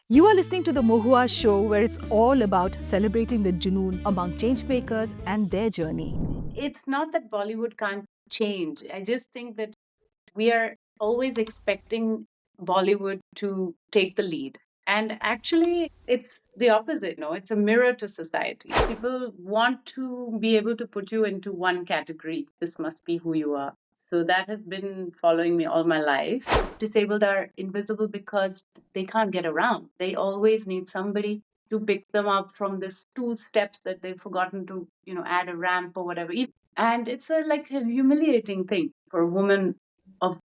You are listening to the Mohua show, where it's all about celebrating the Junoon among changemakers and their journey. It's not that Bollywood can't change. I just think that we are always expecting Bollywood to take the lead. And actually, it's the opposite. No, it's a mirror to society. People want to be able to put you into one category. This must be who you are. So that has been following me all my life. Disabled are invisible because they can't get around. They always need somebody to pick them up from this two steps that they've forgotten to, add a ramp or whatever. And it's a like a humiliating thing for a woman of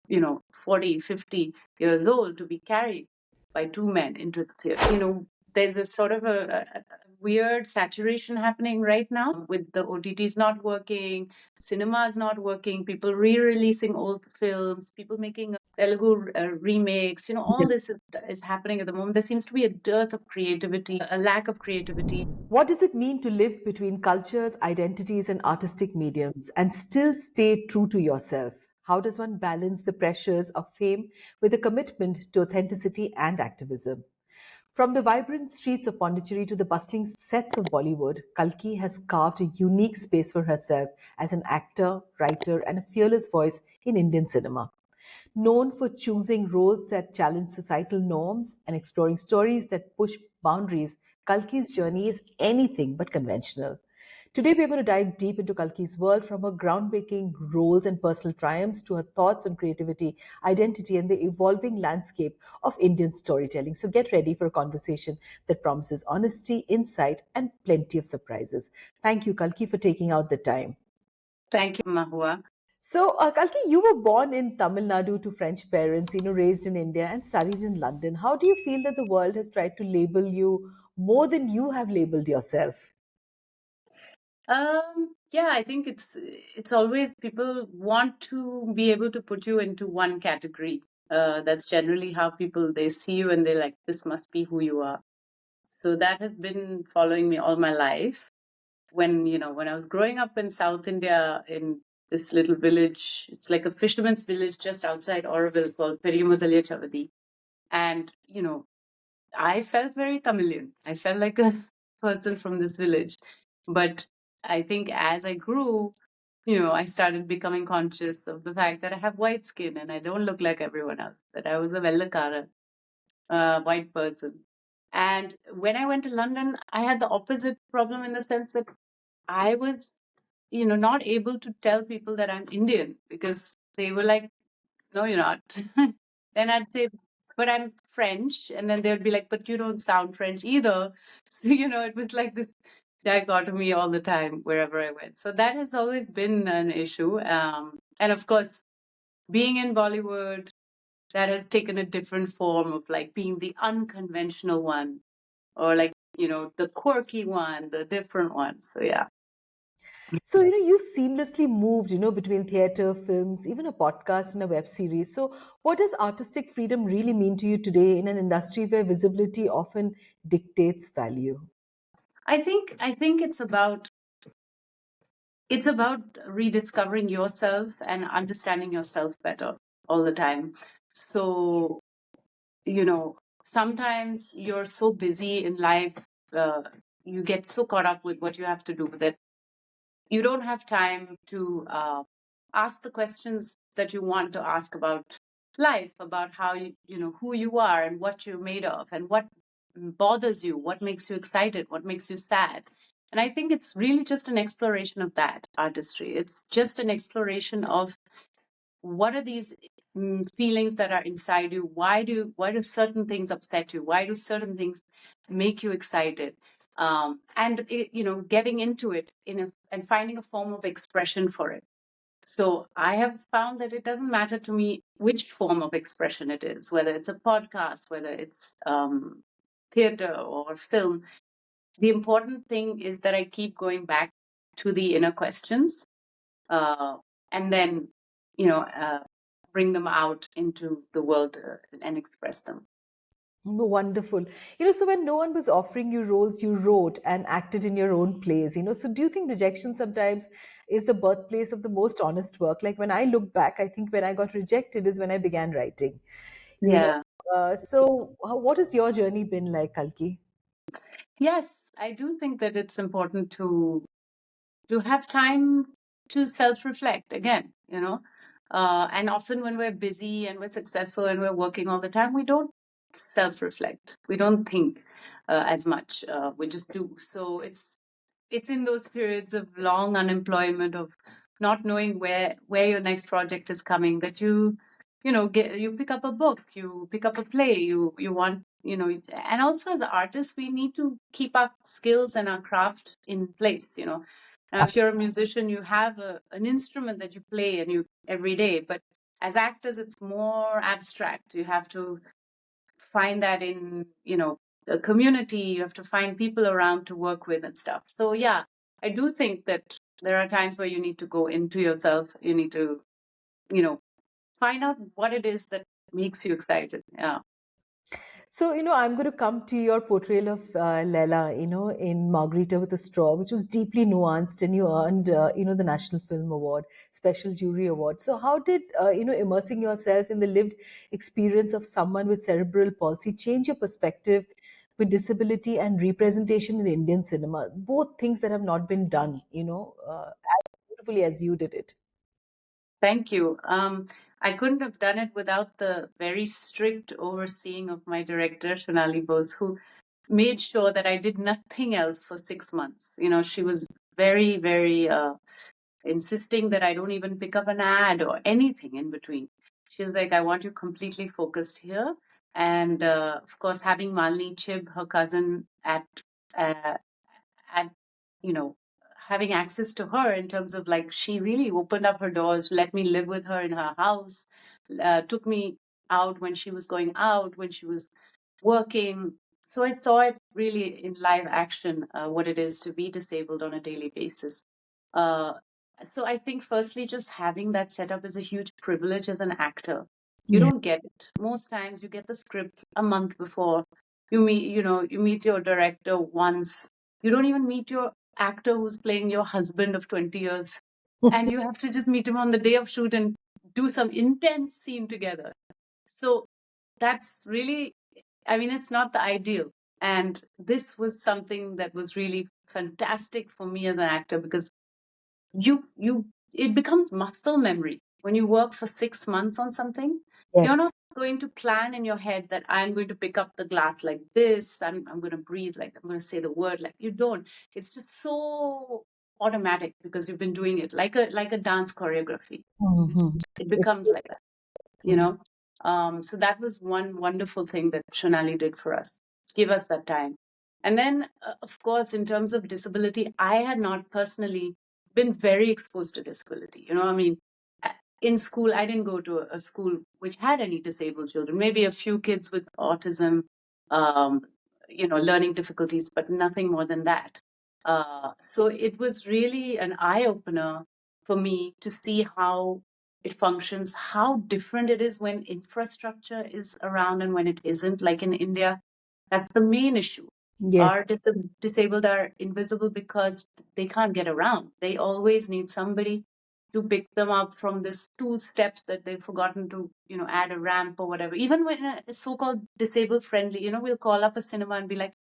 40, 50 years old to be carried by two men into the theater. There's a sort of a weird saturation happening right now with the OTTs not working, cinema is not working, people re-releasing old films, people making Telugu remakes. All this is happening at the moment. There seems to be a dearth of creativity, a lack of creativity. What does it mean to live between cultures, identities, and artistic mediums and still stay true to yourself? How does one balance the pressures of fame with a commitment to authenticity and activism? From the vibrant streets of Pondicherry to the bustling sets of Bollywood, Kalki has carved a unique space for herself as an actor, writer, and a fearless voice in Indian cinema. Known for choosing roles that challenge societal norms and exploring stories that push boundaries, Kalki's journey is anything but conventional. Today, we're going to dive deep into Kalki's world, from her groundbreaking roles and personal triumphs to her thoughts on creativity, identity, and the evolving landscape of Indian storytelling. So, get ready for a conversation that promises honesty, insight, and plenty of surprises. Thank you, Kalki, for taking out the time. Thank you, Mahua. So, Kalki, you were born in Tamil Nadu to French parents, raised in India and studied in London. How do you feel that the world has tried to label you more than you have labeled yourself? Yeah, I think it's always people want to be able to put you into one category. That's generally how people they see you and they're like, this must be who you are. So that has been following me all my life. When I was growing up in South India in this little village, it's like a fisherman's village just outside Oroville called Periyamadalya Chavadi. And, I felt very Tamilian. I felt like a person from this village. But I think as I grew, I started becoming conscious of the fact that I have white skin and I don't look like everyone else, that I was a Vellakara, white person. And when I went to London, I had the opposite problem in the sense that I was, not able to tell people that I'm Indian because they were like, no, you're not. Then I'd say, but I'm French. And then they'd be like, but you don't sound French either. So, it was like this dichotomy all the time wherever I went. So that has always been an issue. And of course, being in Bollywood, that has taken a different form of like being the unconventional one or like, the quirky one, the different one. So yeah. So, you've seamlessly moved, between theater, films, even a podcast and a web series. So, what does artistic freedom really mean to you today in an industry where visibility often dictates value? I think it's about rediscovering yourself and understanding yourself better all the time. So, sometimes you're so busy in life, uh, you get so caught up with what you have to do that you don't have time to ask the questions that you want to ask about life, about how who you are and what you're made of and what bothers you, what makes you excited, what makes you sad. And I think it's really just an exploration of that artistry. It's just an exploration of what are these feelings that are inside you. Why do certain things upset you? Why do certain things make you excited? And getting into it and finding a form of expression for it. So I have found that it doesn't matter to me which form of expression it is, whether it's a podcast, whether it's theater or film. The important thing is that I keep going back to the inner questions, uh, and then you know uh, bring them out into the world, and express them. Wonderful. So when no one was offering you roles, you wrote and acted in your own plays. So do you think rejection sometimes is the birthplace of the most honest work? Like when I look back, I think when I got rejected is when I began writing. You know, Yeah. What has your journey been like, Kalki? Yes, I do think that it's important to have time to self-reflect again, and often when we're busy and we're successful and we're working all the time, we don't self-reflect, we don't think as much, we just do. So it's in those periods of long unemployment, of not knowing where your next project is coming, that you pick up a book, you pick up a play, you want, and also as artists we need to keep our skills and our craft in place. Now if you're a musician, you have an instrument that you play and you every day, but as actors it's more abstract. You have to find that in, a community. You have to find people around to work with and stuff. So yeah, I do think that there are times where you need to go into yourself. You need to, you know find out what it is that makes you excited. Yeah. So, I'm going to come to your portrayal of Lela, in Margarita with a Straw, which was deeply nuanced, and you earned, the National Film Award, Special Jury Award. So, how did, immersing yourself in the lived experience of someone with cerebral palsy change your perspective with disability and representation in Indian cinema? Both things that have not been done, as beautifully as you did it. Thank you. I couldn't have done it without the very strict overseeing of my director, Shonali Bose, who made sure that I did nothing else for 6 months. She was very, very insisting that I don't even pick up an ad or anything in between. She was like, I want you completely focused here. And of course, having Malini Chib, her cousin, uh, at you know having access to her, in terms of, like, she really opened up her doors, let me live with her in her house, took me out when she was going out, when she was working. So I saw it really in live action, what it is to be disabled on a daily basis. uh, so I think firstly, just having that setup is a huge privilege as an actor. You Yeah. don't get it most times. You get the script a month before. You meet your director once. You don't even meet your actor who's playing your husband of 20 years. And you have to just meet him on the day of shoot and do some intense scene together. So that's really, I mean, it's not the ideal. And this was something that was really fantastic for me as an actor, because you it becomes muscle memory when you work for 6 months on something. You're Yes. not going to plan in your head that I'm going to pick up the glass like this, I'm going to breathe, like I'm going to say the word, like, you don't. It's just so automatic because you've been doing it like a dance choreography. Mhm. It It's becomes like that, you know so that was one wonderful thing that Shonali did for us, give us that time. And then, of course, in terms of disability, I had not personally been very exposed to disability. I mean, uh, in school, I didn't go to a school which had any disabled children, maybe a few kids with autism, um, learning difficulties, but nothing more than that. So it was really an eye opener for me to see how it functions, how different it is when infrastructure is around and when it isn't. Like in India, that's the main issue. Yes. Our disabled are invisible because they can't get around. They always need somebody to pick them up from this two steps that they've forgotten to, add a ramp or whatever. Even when so-called disabled friendly, we'll call up a cinema and be like,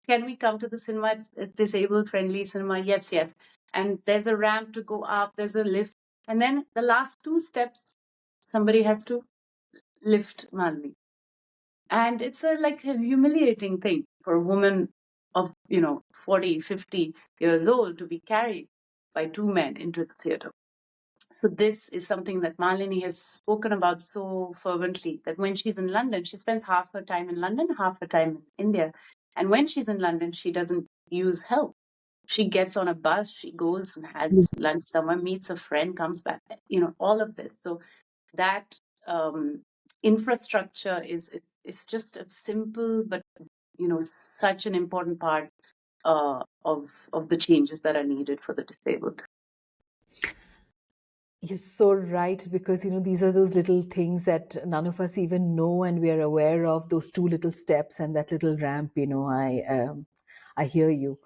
can we come to the cinema? It's a disabled friendly cinema. Yes, yes. And there's a ramp to go up, there's a lift. And then the last two steps, somebody has to lift Malini. And it's a humiliating thing for a woman of, 40, 50 years old to be carried by two men into the theater. So this is something that Malini has spoken about so fervently, that when she's in London, she spends half her time in London, half her time in India. And when she's in London, she doesn't use help. She gets on a bus, she goes and has lunch somewhere, meets a friend, comes back, all of this. So that infrastructure is just a simple, but such an important part of the changes that are needed for the disabled. You're so right, because these are those little things that none of us even know, and we are aware of those two little steps and that little ramp. I hear you.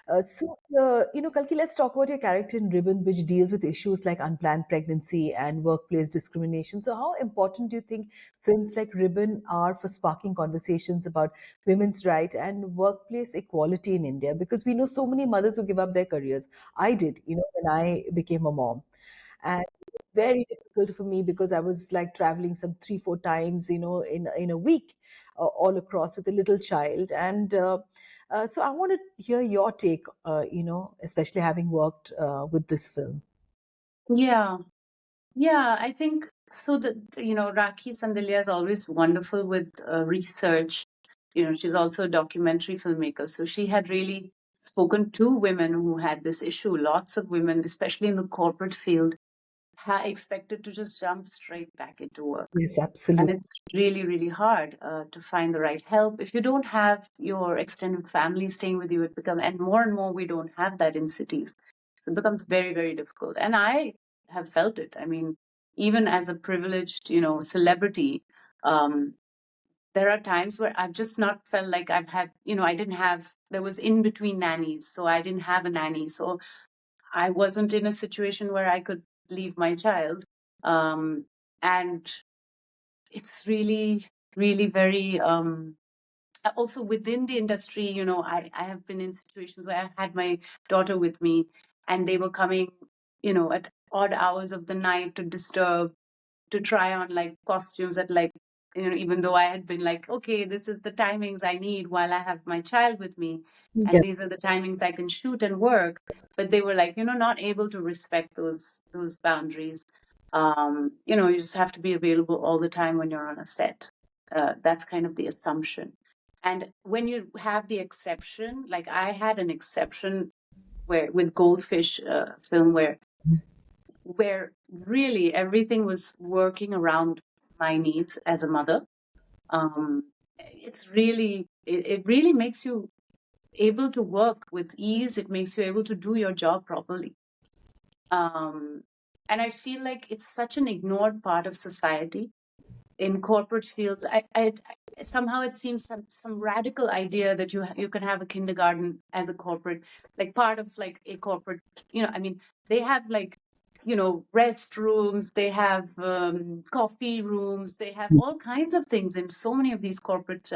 Kalki, let's talk about your character in Ribbon, which deals with issues like unplanned pregnancy and workplace discrimination. So, how important do you think films like Ribbon are for sparking conversations about women's rights and workplace equality in India? Because we know so many mothers who give up their careers. I did, when I became a mom. And it was very difficult for me because I was like traveling some 3, 4 times, in a week, all across with a little child. And so I want to hear your take, especially having worked with this film. Yeah. Yeah, I think so. Rakhi Sandilya is always wonderful with research. She's also a documentary filmmaker. So she had really spoken to women who had this issue. Lots of women, especially in the corporate field, expected to just jump straight back into work. Yes, And absolutely. it's really, really hard to find the right help. If you don't have your extended family staying with you, it becomes, and more we don't have that in cities. So it becomes very, very difficult. And I have felt it. I mean, even as a privileged, celebrity, um, there are times where I've just not felt like I've had, I didn't have, there was in between nannies. So I didn't have a nanny. So I wasn't in a situation where I could leave my child. And it's really, really very also within the industry. I have been in situations where I had my daughter with me, and they were coming at odd hours of the night to disturb, to try on like costumes at like, even though I had been like, okay, this is the timings I need while I have my child with me, and Yes. these are the timings I can shoot and work. But they were like, not able to respect those boundaries. You just have to be available all the time when you're on a set. That's kind of the assumption. And when you have the exception, like I had an exception where with Goldfish film where really everything was working around my needs as a mother. It really makes you able to work with ease. It makes you able to do your job properly. Um, and I feel like it's such an ignored part of society in corporate fields. Somehow it seems some radical idea that you can have a kindergarten as a corporate, like part of like a corporate. I mean, they have like restrooms, they have coffee rooms, they have all kinds of things in so many of these corporate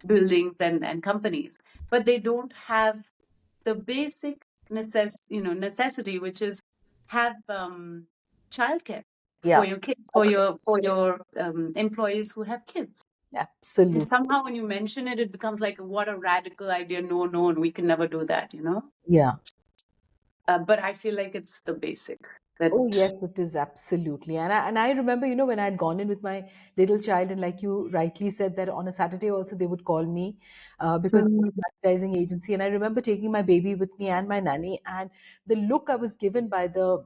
buildings and companies, but they don't have the basic necessity, which is have childcare Yeah, for your kids, for your employees who have kids. And absolutely. somehow when you mention it, it becomes like, what a radical idea. No, no, we can never do that. Yeah. But I feel like it's the basic that. Oh yes, it is absolutely. And I remember, when I had gone in with my little child, and like you rightly said, that on a Saturday also they would call me because of Mm, the advertising agency. And I remember taking my baby with me and my nanny, and the look I was given by the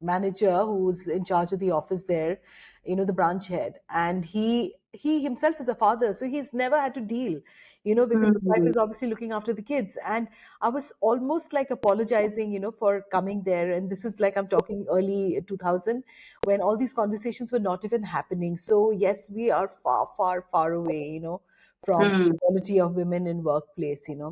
manager who's in charge of the office there, the branch head, and he himself is a father, so he's never had to deal, because his wife mm, is obviously looking after the kids. And I was almost like apologizing, for coming there. And this is like I'm talking early 2000, when all these conversations were not even happening. So yes, we are far, far, far away, from mm. equality of women in workplace. Kalki,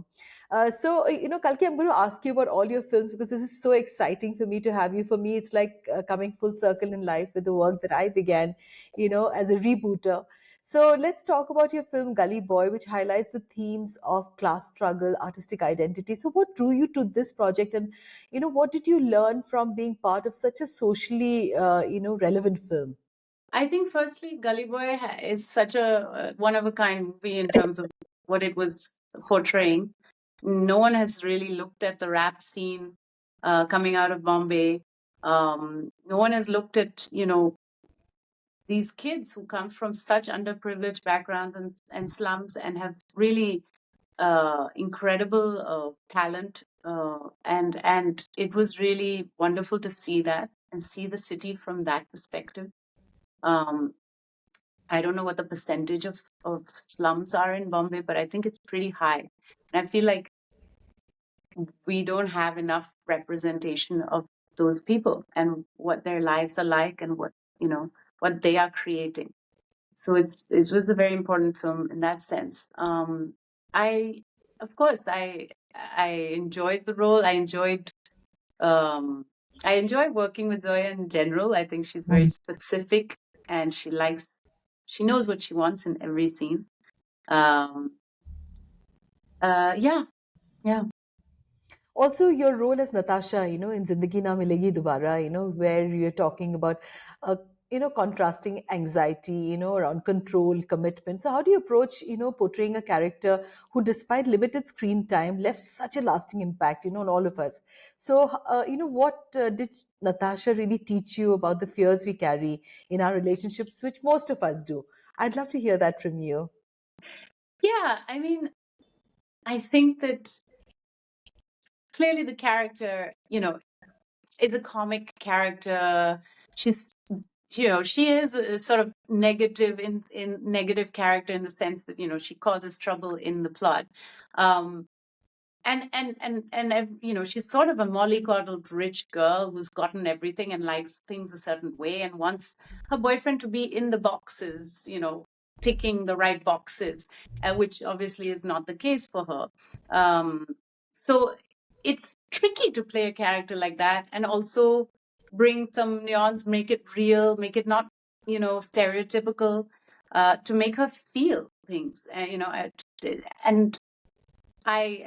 I'm going to ask you about all your films because this is so exciting for me to have you. For me, it's like coming full circle in life with the work that I began, as a rebooter. So let's talk about your film Gully Boy, which highlights the themes of class struggle, artistic identity. So what drew you to this project, and what did you learn from being part of such a socially relevant film? I think firstly, Gully Boy is such a one of a kind movie in terms of what it was portraying. No one has really looked at the rap scene coming out of Bombay. No one has looked at these kids who come from such underprivileged backgrounds and slums and have really incredible talent. And it was really wonderful to see that and see the city from that perspective. Um, I don't know what the percentage of slums are in Bombay, but I think it's pretty high. And I feel like we don't have enough representation of those people and what their lives are like and what they are creating. So it was a very important film in that sense. I of course I enjoyed the role. Um, I enjoy working with Zoya in general. I think she's very specific, and she knows what she wants in every scene. Um, yeah, yeah. Also, your role as Natasha, in Zindagi Na Milegi Dobara, where you're talking about, contrasting anxiety, around control, commitment. So, how do you approach, portraying a character who, despite limited screen time, left such a lasting impact, on all of us? So, what did Natasha really teach you about the fears we carry in our relationships, which most of us do? I'd love to hear that from you. Yeah, I mean, I think that clearly the character, is a comic character. She's, she is a sort of negative in negative character in the sense that, she causes trouble in the plot. Um, she's sort of a mollycoddled rich girl who's gotten everything and likes things a certain way and wants her boyfriend to be in the boxes, ticking the right boxes, which obviously is not the case for her. So it's tricky to play a character like that and also bring some nuance, make it real, make it not, stereotypical, to make her feel things. And I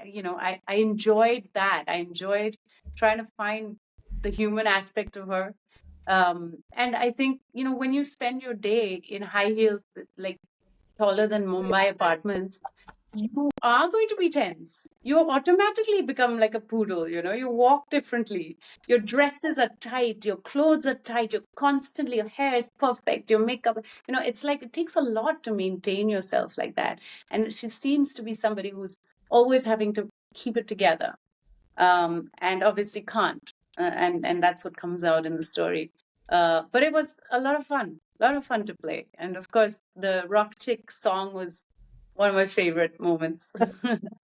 enjoyed that. I enjoyed trying to find the human aspect of her. And I think, when you spend your day in high heels, like taller than Mumbai apartments, you are going to be tense. You automatically become like a poodle, you walk differently. Your dresses are tight, your clothes are tight, you're constantly, your hair is perfect, your makeup, it's like it takes a lot to maintain yourself like that. And she seems to be somebody who's always having to keep it together, and obviously can't. And that's what comes out in the story. But it was a lot of fun, to play. And of course, the Rock Chick song was one of my favorite moments.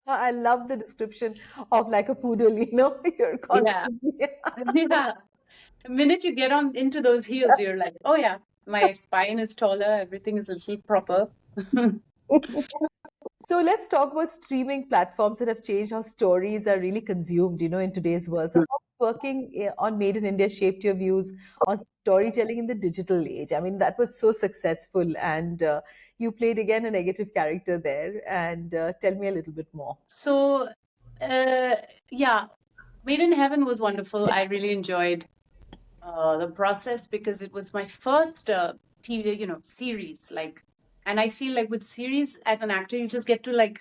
I love the description of like a poodle, you're Yeah. constantly. Yeah. The minute you get on into those heels, you're like, oh yeah, my spine is taller, everything is a little proper. So let's talk about streaming platforms that have changed how stories are really consumed, in today's world. So how working on Made in India shaped your views on storytelling in the digital age? I mean, that was so successful, and you played again a negative character there. And tell me a little bit more. So, uh, yeah, Made in Heaven was wonderful. I really enjoyed the process because it was my first TV, series. And I feel like with series as an actor, you just get to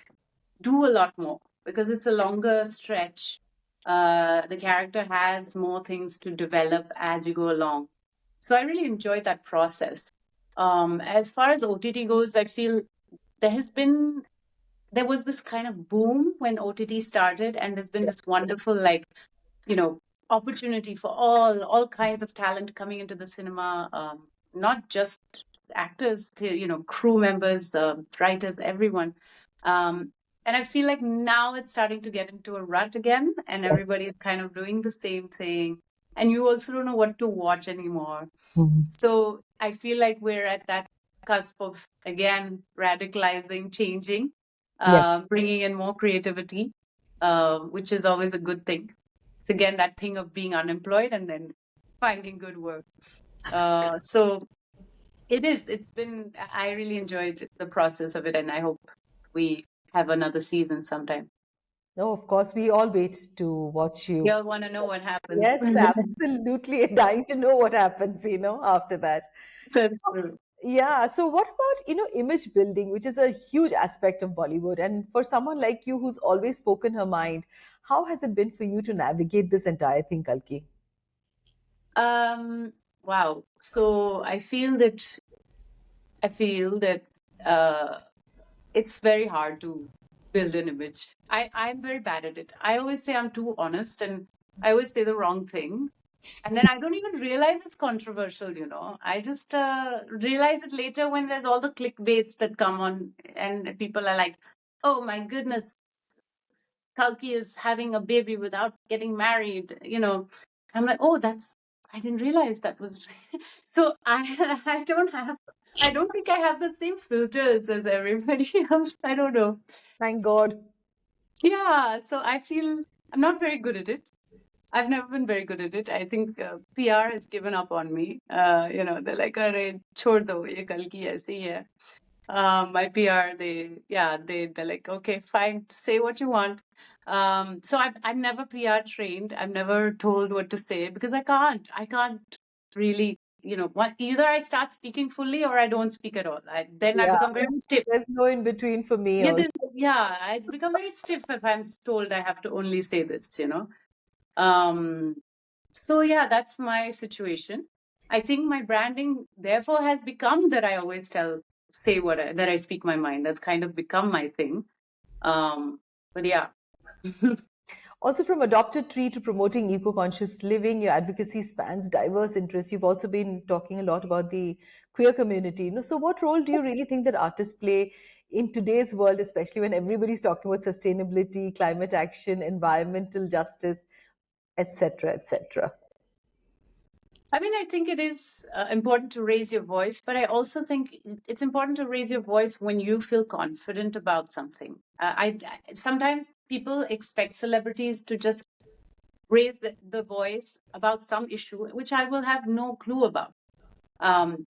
do a lot more because it's a longer stretch. The character has more things to develop as you go along. So I really enjoyed that process. As far as OTT goes, I feel there has been there was this kind of boom when OTT started, and there's been this wonderful you know opportunity for all kinds of talent coming into the cinema, not just actors, crew members, writers, everyone. And I feel like now it's starting to get into a rut again, and everybody is kind of doing the same thing, and you also don't know what to watch anymore. So I feel like we're at that cusp of, again, radicalizing, changing, Yeah. bringing in more creativity, which is always a good thing. It's again that thing of being unemployed and then finding good work. So I really enjoyed the process of it, and I hope we have another season sometime. No, of course, we all wait to watch We you. all want to know what happens. Yes, absolutely dying to know what happens, after that. That's true. Yeah. So what about, image building, which is a huge aspect of Bollywood? And for someone like you who's always spoken her mind, how has it been for you to navigate this entire thing, Kalki? Um, wow. So I feel that uh, it's very hard to build an image. I'm very bad at it. I always say I'm too honest, and I always say the wrong thing. And then I don't even realize it's controversial. I just realize it later when there's all the clickbaits that come on, and people are like, oh my goodness, Kalki is having a baby without getting married. I'm like, oh, I didn't realize that was. So I don't think I have the same filters as everybody else. I don't know. Thank God. Yeah, so I feel I'm not very good at it. I've never been very good at it. I think PR has given up on me. They're like, "Arey, chhod do, ye Kalki aise hi hai." My PR, they're like, okay, fine, say what you want. So I'm never PR trained. I'm never told what to say because I can't really, either I start speaking fully or I don't speak at all. Then I Yeah, become very stiff. there's no in between for me Yeah, also. I become very stiff if I'm told I have to only say this. Um, so yeah, that's my situation. I think my branding therefore has become that I always say that I speak my mind. That's kind of become my thing. But yeah. Also, from adopted tree to promoting eco-conscious living, your advocacy spans diverse interests. You've also been talking a lot about the queer community. So what role do you really think that artists play in today's world, especially when everybody's talking about sustainability, climate action, environmental justice, etc., etc.? I mean, I think it is important to raise your voice, but I also think it's important to raise your voice when you feel confident about something. Sometimes people expect celebrities to just raise the voice about some issue, which I will have no clue about. And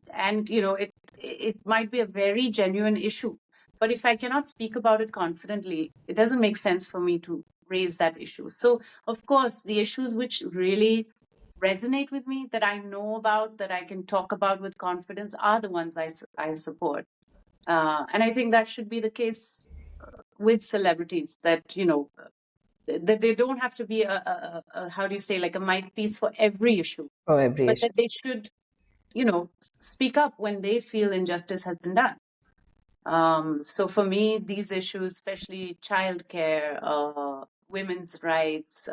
it might be a very genuine issue, but if I cannot speak about it confidently, it doesn't make sense for me to raise that issue. So of course the issues which really resonate with me, that I know about, that I can talk about with confidence, are the ones I support. And I think that should be the case with celebrities, that that they don't have to be a how do you say, like a mic piece for every issue, Oh, every but issue. that they should speak up when they feel injustice has been done. So for me, these issues, especially childcare, women's rights,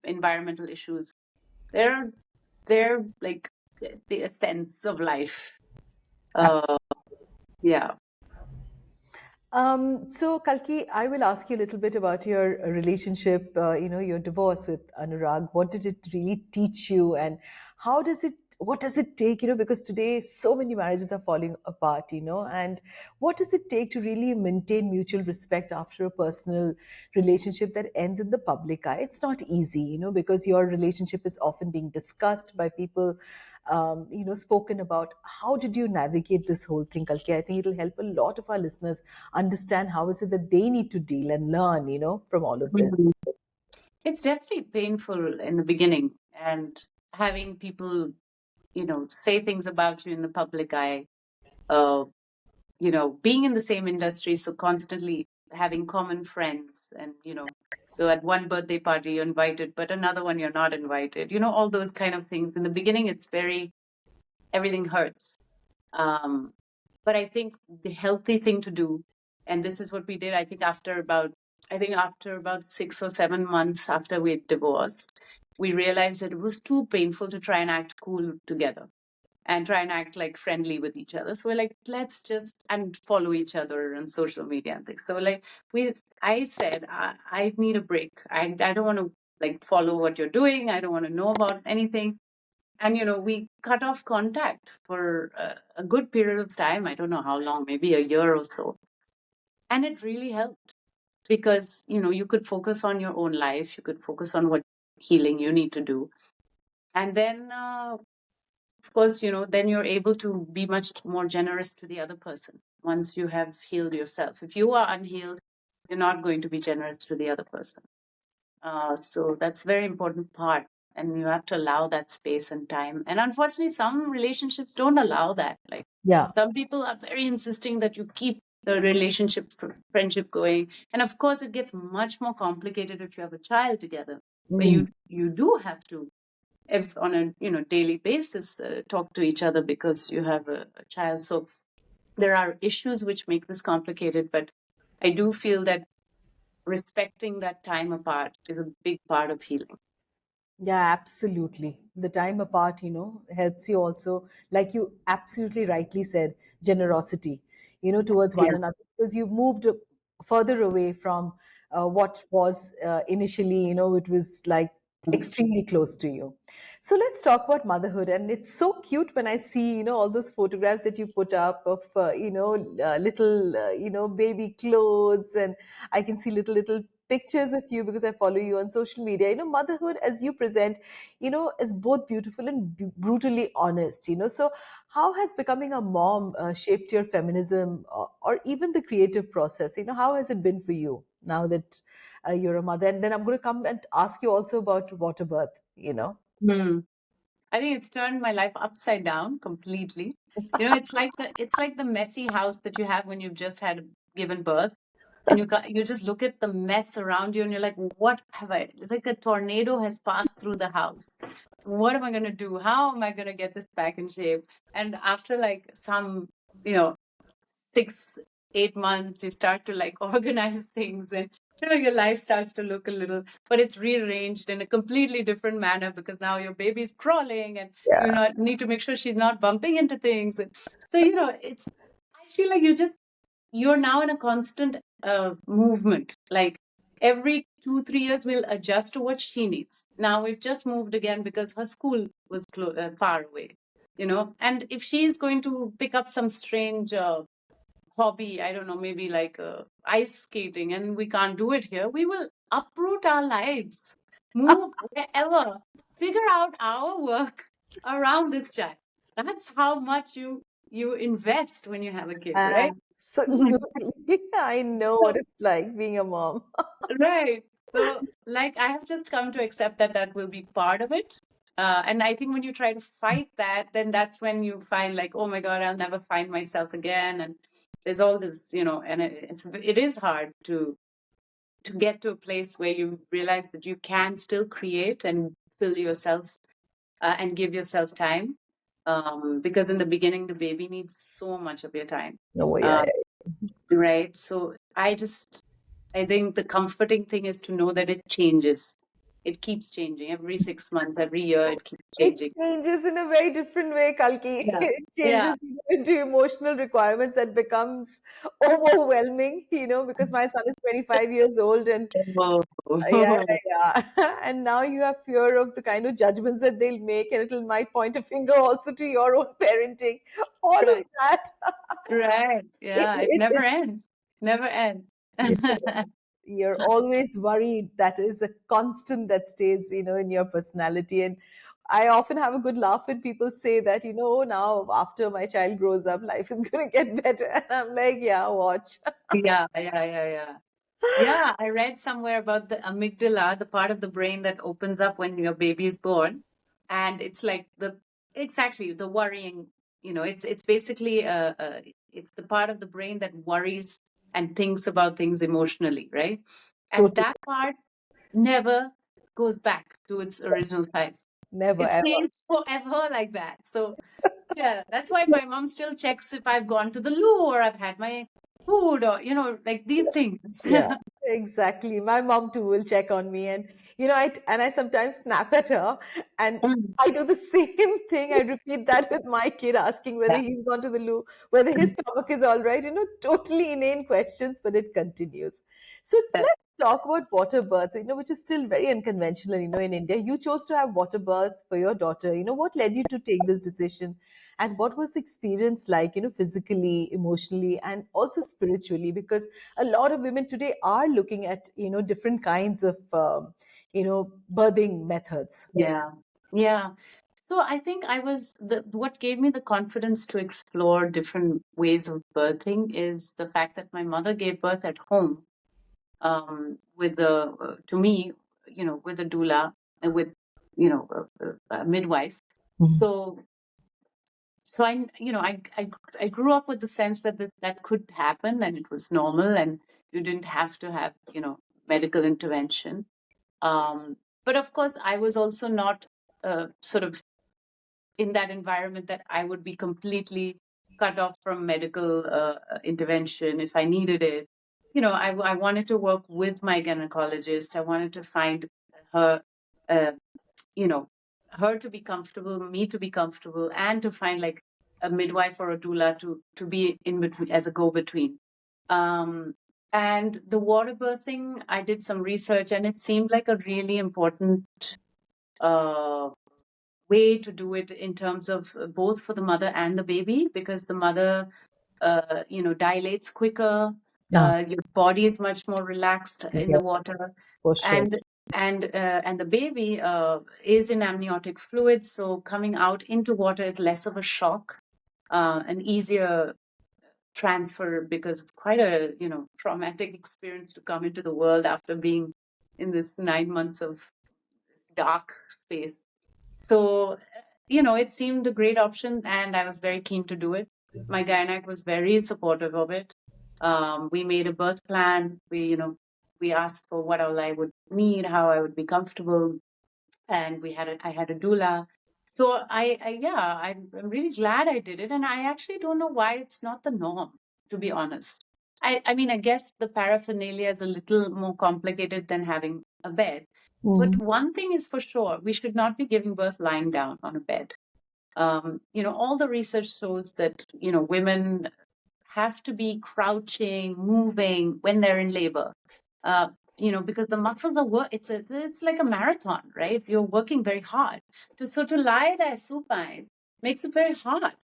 environmental issues, they're they're like the essence of life. Uh, yeah. So, Kalki, I will ask you a little bit about your relationship, your divorce with Anurag. What did it really teach you, and what does it take, because today so many marriages are falling apart, and what does it take to really maintain mutual respect after a personal relationship that ends in the public eye? It's not easy, because your relationship is often being discussed by people, spoken about. How did you navigate this whole thing, Kalki? I think it'll help a lot of our listeners understand how is it that they need to deal and learn, from all of this. Mhm. It's definitely painful in the beginning, and having people, say things about you in the public eye. Uh, being in the same industry, so constantly having common friends, and so at one birthday party you're invited, but another one you're not invited. All those kind of things. In the beginning, it's very everything hurts. Um, but I think the healthy thing to do, and this is what we did. I think after about 6 or 7 months after we had divorced, we realized that it was too painful to try and act cool together and try and act like friendly with each other. So we're like, let's just and follow each other on social media and things. So like I said, I need a break. I don't want to like follow what you're doing. I don't want to know about anything. And we cut off contact for a good period of time. I don't know how long, maybe a year or so. And it really helped because you could focus on your own life. You could focus on what healing you need to do. And then of course, then you're able to be much more generous to the other person once you have healed yourself. If you are unhealed, you're not going to be generous to the other person. So that's a very important part. And you have to allow that space and time. And unfortunately, some relationships don't allow that. Like Yeah. some people are very insisting that you keep the relationship, friendship going. And of course, it gets much more complicated if you have a child together, where Mm. you do have to if on a daily basis talk to each other because you have a child. So there are issues which make this complicated, but I do feel that respecting that time apart is a big part of healing. Yeah, absolutely. The time apart, helps you also, like you absolutely rightly said, generosity, towards one Yeah. another, because you've moved further away from what was initially, it was like extremely close to you. So let's talk about motherhood. And it's so cute when I see, all those photographs that you put up of, little, baby clothes, and I can see little pictures of you because I follow you on social media. Motherhood as you present, is both beautiful and brutally honest. So how has becoming a mom shaped your feminism, or even the creative process? How has it been for you now that you're a mother? And then I'm going to come and ask you also about water birth. Hmm. I think it's turned my life upside down completely. It's like the messy house that you have when you've just had given birth, and you just look at the mess around you, and you're like, what have I? It's like a tornado has passed through the house. What am I gonna do? How am I gonna get this back in shape? And after like some, you know, 6, 8 months, you start to like organize things, and your life starts to look a little, but it's rearranged in a completely different manner because now your baby's crawling, and you Yeah. not need to make sure she's not bumping into things. And so it's, I feel like you're now in a constant movement. Like every 2, 3 years, we'll adjust to what she needs. Now we've just moved again because her school was far away, and if she's going to pick up some strange hobby, I don't know, maybe like ice skating, and we can't do it here, we will uproot our lives, move wherever, figure out our work around this child. That's how much you invest when you have a kid, right? Absolutely. I know what So, it's like being a mom. right. So, like, I have just come to accept that that will be part of it. And I think when you try to fight that, then that's when you find like, oh my God, I'll never find myself again. And there's all this, and it is hard to get to a place where you realize that you can still create and fill yourself and give yourself time. Because in the beginning, the baby needs so much of your time. No, yeah, Uh, right. So I think the comforting thing is to know that it changes. It keeps changing every 6 months, every year, it keeps it changing. changes in a very different way, Kalki. Yeah. It Yeah. changes into emotional requirements that becomes overwhelming, because my son is 25 years old and Oh. yeah, yeah, yeah. And now you have fear of the kind of judgments that they'll make, and it might point a finger also to your own parenting. All of Right. that. Right. It, Yeah. It it, never it, ends. Never ends. you're always worried. That is a constant that stays in your personality. And I often have a good laugh when people say that now after my child grows up, life is going to get better. And I'm like, yeah, watch. Yeah. Yeah. Yeah. Yeah. Yeah, I read somewhere about the amygdala, the part of the brain that opens up when your baby is born, and it's like exactly the worrying. It's basically it's the part of the brain that worries and thinks about things emotionally, right? And Totally. that part never goes back to its original size. Never, It ever. stays forever like that. So yeah, that's why my mom still checks if I've gone to the loo or I've had my food, or like these things. Yeah, exactly. My mom too will check on me, and I sometimes snap at her, and Mm. I do the same thing. I repeat that with my kid, asking whether Yeah. he's gone to the loo, whether his stomach is all right. Totally inane questions, but it continues. So Yeah. let's talk about water birth, which is still very unconventional in India. You chose to have water birth for your daughter. What led you to take this decision? And what was the experience like physically, emotionally, and also spiritually? Because a lot of women today are looking at different kinds of birthing methods. Yeah. Yeah. So I think what gave me the confidence to explore different ways of birthing is the fact that my mother gave birth at home, with to me, with a doula, and with, a midwife. Mhm. So so I grew up with the sense that that could happen, and it was normal, and you didn't have to have medical intervention. But of course, I was also not sort of in that environment that I would be completely cut off from medical intervention if I needed it. I wanted to work with my gynecologist. I wanted to find her, uh, you know, her to be comfortable, me to be comfortable, and to find like a midwife or a doula to be in between as a go between. Um, and the water birthing, I did some research, and it seemed like a really important uh, way to do it in terms of both for the mother and the baby, because the mother dilates quicker. Yeah, Your body is much more relaxed in the yes, water, for sure. and and the baby is in amniotic fluid, so coming out into water is less of a shock, an easier transfer, because it's quite a traumatic experience to come into the world after being in this 9 months of this dark space. So it seemed a great option, and I was very keen to do it. My gynec was very supportive of it. We made a birth plan. We asked for what all I would need, how I would be comfortable, and I had a doula. So I'm really glad I did it, and I actually don't know why it's not the norm, to be honest. I mean, I guess the paraphernalia is a little more complicated than having a bed, but Mm. one thing is for sure: we should not be giving birth lying down on a bed. All the research shows that women have to be crouching, moving when they're in labor. Uh, because the muscles are work. It's like a marathon, right? You're working very hard. To lie there supine makes it very hard.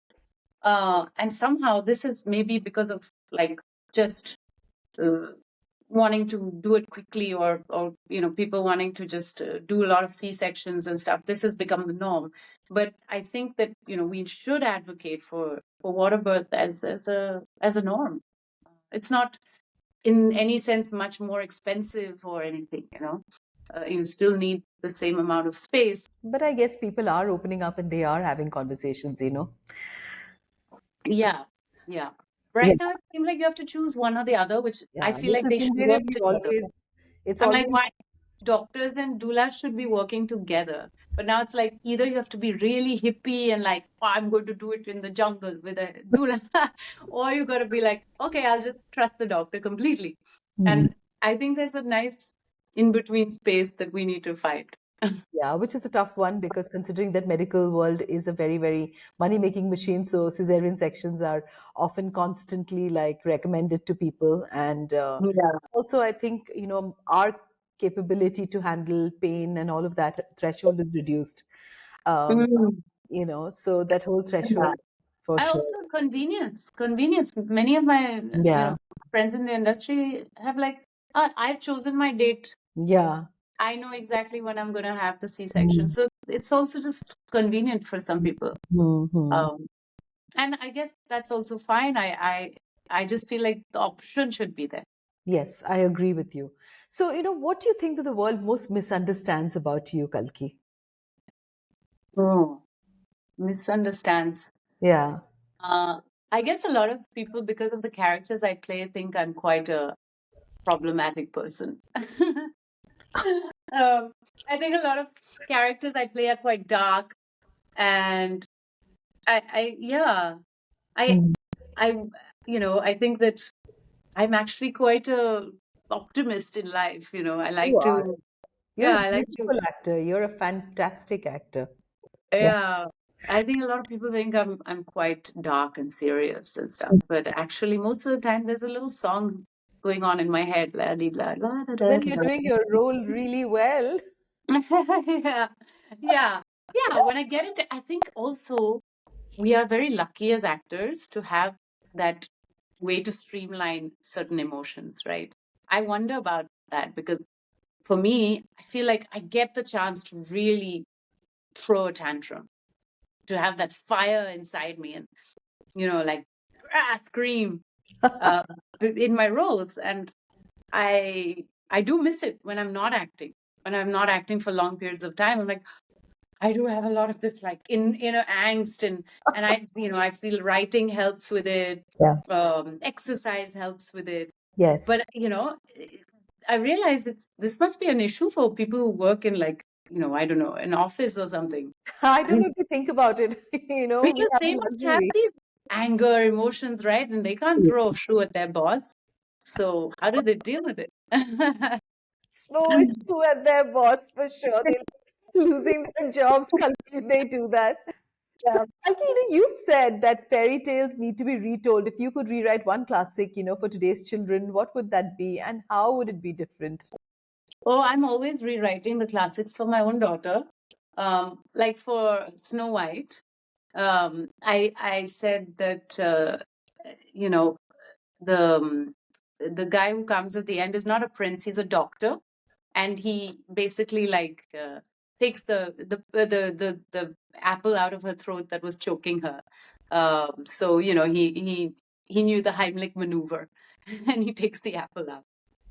And somehow this is maybe because of like just uh, wanting to do it quickly, or people wanting to just do a lot of C-sections and stuff. This has become the norm. But I think that we should advocate for water birth as a norm. It's not in any sense much more expensive or anything. You still need the same amount of space. But I guess people are opening up and they are having conversations. Yeah, yeah. Yeah, Right now it seems like you have to choose one or the other, which I yeah, feel which like is they should work invariably together. always, it's I'm like, always, why doctors and doulas should be working together? But now it's like either you have to be really hippie and like, oh, I'm going to do it in the jungle with a doula, or you got to be like, okay, I'll just trust the doctor completely. Hmm. And I think there's a nice in between space that we need to find. Yeah, which is a tough one because considering that medical world is a very, very money-making machine, so cesarean sections are often constantly like recommended to people, and Yeah. also I think our capability to handle pain and all of that threshold is reduced. Um, Mm, so that whole yeah. threshold for I sure. also convenience. Many of my Yeah, friends in the industry have like, I've chosen my date. yeah. I know exactly when I'm going to have the C-section. Mm-hmm. So it's also just convenient for some people. Mm-hmm. Um, and I guess that's also fine. I just feel like the option should be there. Yes, I agree with you. So, what do you think that the world most misunderstands about you, Kalki? Oh, misunderstands. Yeah. Uh, I guess a lot of people, because of the characters I play, think I'm quite a problematic person. I think a lot of characters I play are quite dark, and yeah, I, Mm. I, I think that I'm actually quite a optimist in life. I You like are. to, You're yeah, a I like to, beautiful actor. You're a fantastic actor. Yeah. yeah. I think a lot of people think I'm quite dark and serious and stuff, but actually, most of the time, there's a little song going on in my head. La di la la da da Then da you're da. doing your role really well. Yeah, yeah, yeah. When I get it, I think also we are very lucky as actors to have that way to streamline certain emotions, right? I wonder about that because for me, I feel like I get the chance to really throw a tantrum, to have that fire inside me and, like scream uh, in my roles. And I do miss it when I'm not acting. When I'm not acting for long periods of time, I'm like, I do have a lot of this like inner angst, and I feel writing helps with it. Yeah. Exercise helps with it. Yes. But I realized this must be an issue for people who work in like I don't know, an office or something. I I don't know mean, if you think about it. We because have they a must have luxury. these anger emotions, right? And they can't throw a shoe at their boss. So how do they deal with it? Slow issue at their boss for sure. They're losing their jobs if they do that. So, Yeah. Kalki, you said that fairy tales need to be retold. If you could rewrite one classic, for today's children, what would that be, and how would it be different? Oh, I'm always rewriting the classics for my own daughter. Like for Snow White, I said that you know the the guy who comes at the end is not a prince, he's a doctor, and he basically like takes the apple out of her throat that was choking her. So he knew the Heimlich maneuver, and he takes the apple out.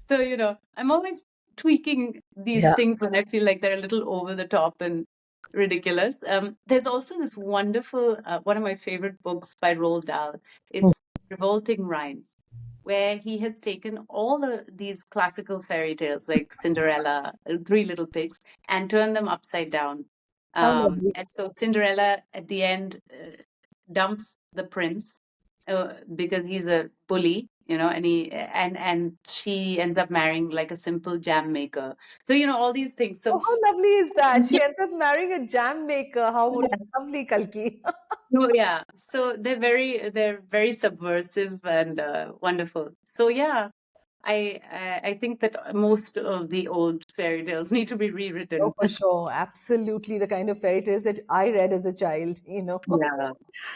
So I'm always tweaking these Yeah. things when I feel like they're a little over the top and ridiculous. There's also this wonderful one of my favorite books by Roald Dahl. Mm. It's Revolting Rhymes, where he has taken all these classical fairy tales like Cinderella, Three Little Pigs, and turned them upside down. How lovely. And so Cinderella at the end dumps the prince because he's a bully, and she ends up marrying like a simple jam maker. So all these things. Oh, So how lovely is that? She yeah, ends up marrying a jam maker. How lovely, Kalki. so yeah, so they're very subversive and wonderful. So yeah, I think that most of the old fairy tales need to be Oh, rewritten. for sure. Absolutely the kind of fairy tales that I read as a child. Yeah.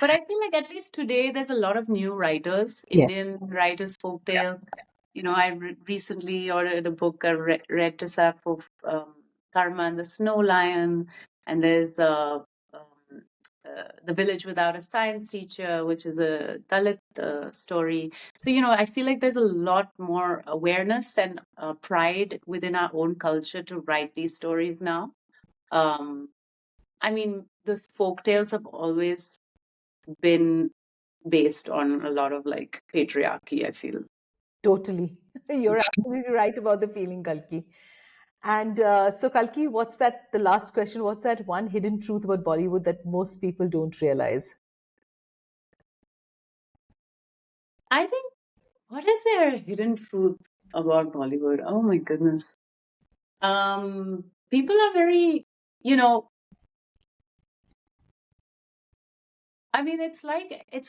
But I feel like at least today there's a lot of new writers, Yes. Indian writers, folk tales. I recently ordered a book. I read Tessa of Karma and the Snow Lion, and there's The Village Without a Science Teacher, which is a Dalit story. So, I feel like there's a lot more awareness and pride within our own culture to write these stories now. Um, I mean, the folk tales have always been based on a lot of like patriarchy, I feel. Totally. You're absolutely right about the feeling, Kalki. And so, Kalki, the last question, what's that one hidden truth about Bollywood that most people don't realize? I think, what is their hidden truth about Bollywood? Oh my goodness. People are very, you know, I mean, it's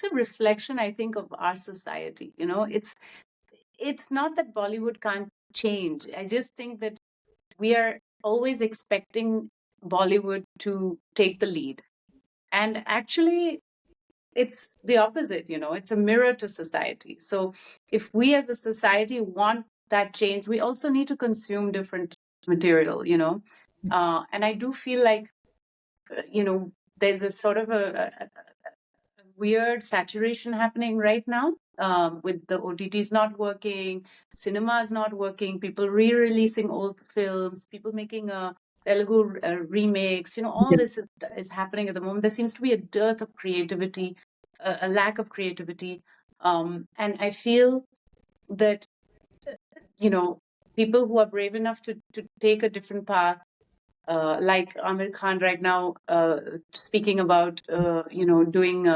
a reflection, I think, of our society. It's not that Bollywood can't change. I just think that we are always expecting Bollywood to take the lead. And actually, it's the opposite. It's a mirror to society. So if we as a society want that change, we also need to consume different material. And I do feel like, there's a sort of a weird saturation happening right now, with the OTTs not working, cinema is not working, people re-releasing old films, people making Telugu remakes. All this is happening at the moment. There seems to be a dearth of creativity, a lack of creativity, and I feel that people who are brave enough to take a different path, like Amir Khan right now, speaking about doing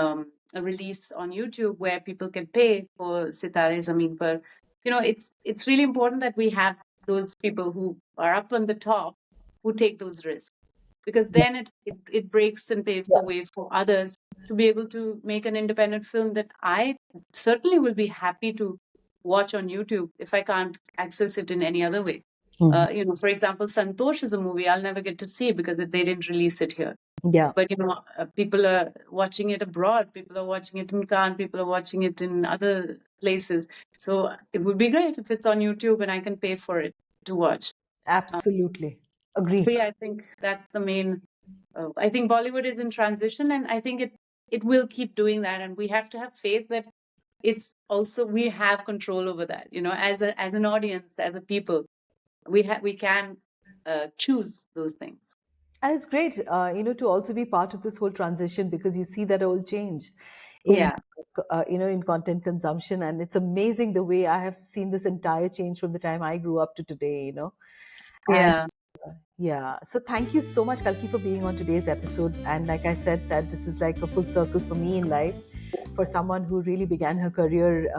a release on YouTube where people can pay for Sitare Zameen Par. It's really important that we have those people who are up on the top who take those risks, because Yeah, then it breaks and paves the yeah. way for others to be able to make an independent film that I certainly will be happy to watch on YouTube if I can't access it in any other way. Mhm. For example, Santosh is a movie I'll never get to see because they didn't release it here. Yeah, But people are watching it abroad. People are watching it in Cannes. People are watching it in other places. So it would be great if it's on YouTube and I can pay for it to watch. Uh, absolutely. so Agree. yeah, I think that's the main. I think Bollywood is in transition, and I think it will keep doing that. And we have to have faith that it's also we have control over that. As an audience, as a people, we can choose those things. And it's great, to also be part of this whole transition because you see that whole change in, Yeah, in content consumption. And it's amazing the way I have seen this entire change from the time I grew up to today. And yeah, yeah, so thank you so much, Kalki, for being on today's episode. And like I said, that this is like a full circle for me in life. For someone who really began her career,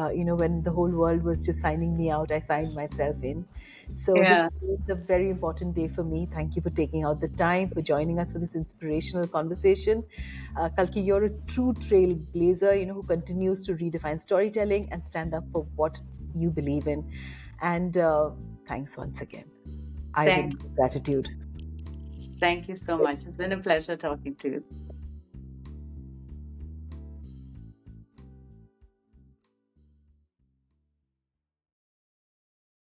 when the whole world was just signing me out, I signed myself in. So this yeah. was a very important day for me. Thank you for taking out the time for joining us for this inspirational conversation. Kalki, you're a true trailblazer, who continues to redefine storytelling and stand up for what you believe in. And thanks once again. I Thank really gratitude. thank you so much. It's been a pleasure talking to you.